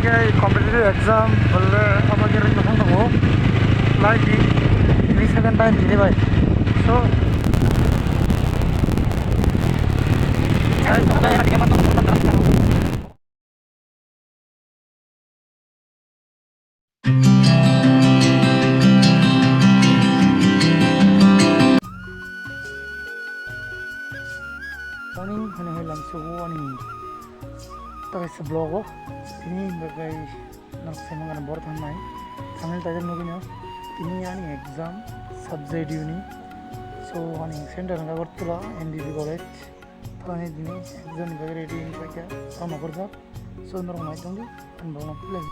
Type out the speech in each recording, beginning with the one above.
hingga competitive exam boleh apa kira kita tahu lagi ini second time ini baik so saya coba ya dia masuk morning hanya langsung warning tak sebelum ini bagai nak saya mengenai board hanai Tamil tajar nugunya ini yani exam subject uni so ani center nga gortula NDB college tani dini exam bagai ready ini pakai sama kerja so normal itu nih kan bawa plan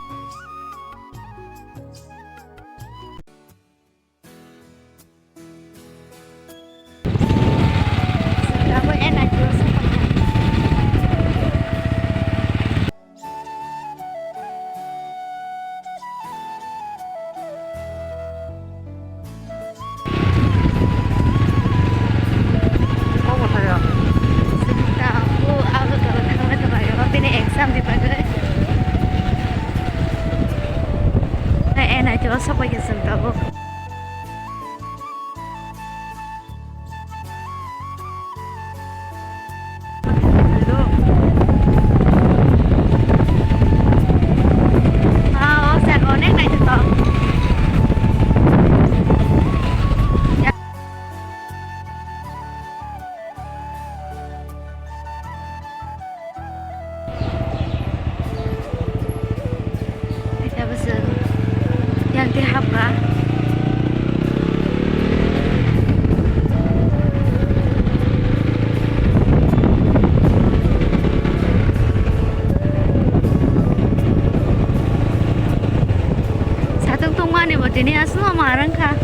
Siapa yang tahu? Saya konek naik cetok. Kita besar. Yang dihapa satu tungguan nih buat ini asal marang kah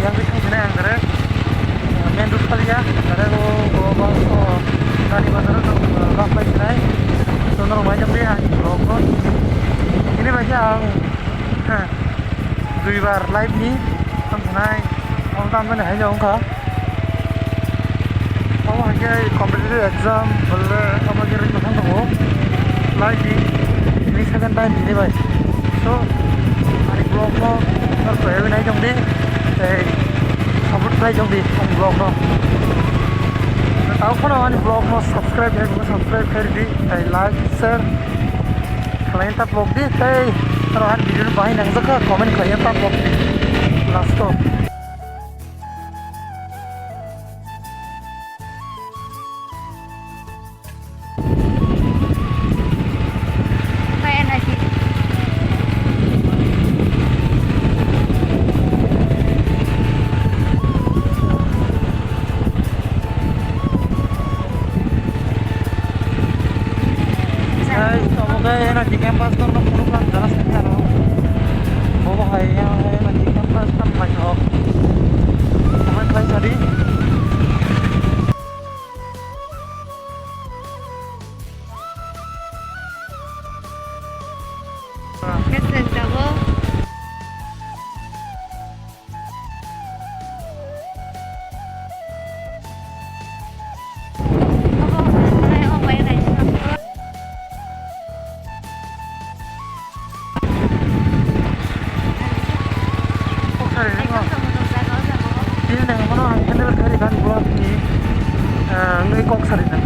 yang bikin sini yang keren main road kali ya karena kalau tadi pasar itu ramai sini sonor macam dia rokok ini macam dua bar live nih kan sini orang tamu nih hanya orang kamu hanya competitive exam boleh apa kira kita tahu live ini second time ini baik so hari vlog mo harus ya ini jom deh support saya jom di vlog no. Tahu kan awak ni vlog no subscribe ya, subscribe kiri di, like, share. Kalian tak vlog di, kalau ada video bahan yang suka komen kalian tak vlog di. Last stop. Enak di campus tuh penuh kan jelas kan bawa kayaknya enak di campus kan banyak komen kalian tadi kesendawa ini dengan mana handle kari kan buat ini ngekok sarinan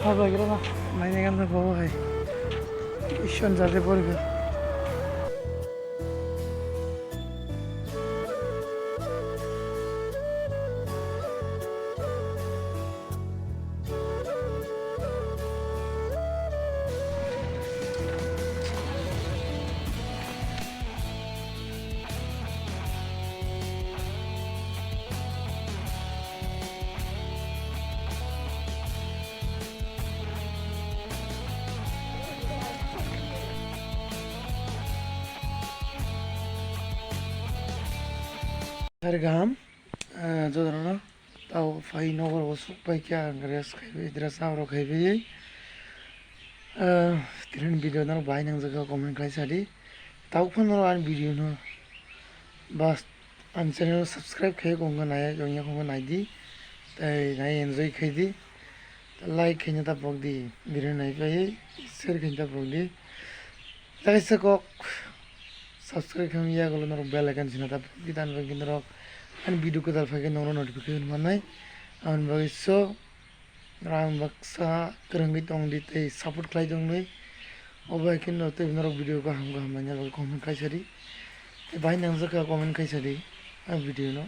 하바기라 많이 간다 보고 해 이션 자세 버리고 Hargam, jodohnya tahu fai nongol bosuk pai kya angres kai dress awro kai bi, tiran video nang bai nang jaga comment kai sadi, tahu pun nang video no, bas an channel subscribe kai kongan naya jongnya kongan nai di, tai nai enjoy kai di, like kai nyata bog di, video nai pai, share kai nyata bog di, lagi sekok subscribe kami ya kalau nong bell icon sini tapi kita nungguin nong kan video kita pakai nong notification mana an bagi so ram baksa kerangit ong di teh support klay dong nih obat kin nong teh nong video ka hamnya bagi komen kai sari bayi nang zaka komen kai sari video no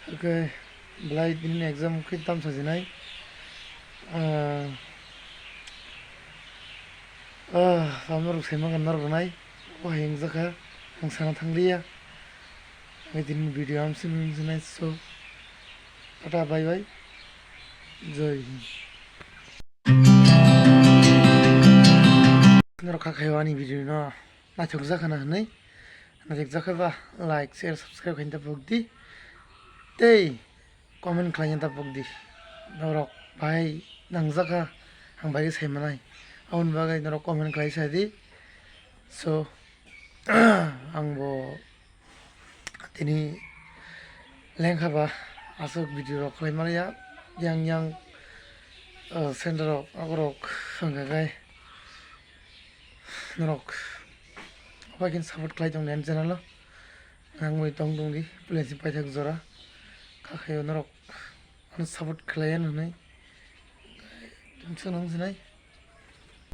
oke belai ini exam kita tam saja nai kamu semua kan nong nai wah yang zaka yang sana tanglia ngedin video am sin nice so tata bye bye joy nero kakhaiwani video no na chok zaka na nai na chok zaka ba like share subscribe khain ta bogdi tei comment khlain ta bogdi norok bai nang zaka hang bai sai manai aun bagai norok comment khlai sai di so angbo tini lengkha ba asok video rok khlai mania yang center rok agorok sangagai norok abakin support khlai tong nen channel lo angmoi tong dong di place pai thak jora kakhayo norok support khlai an nai tum sunang sinai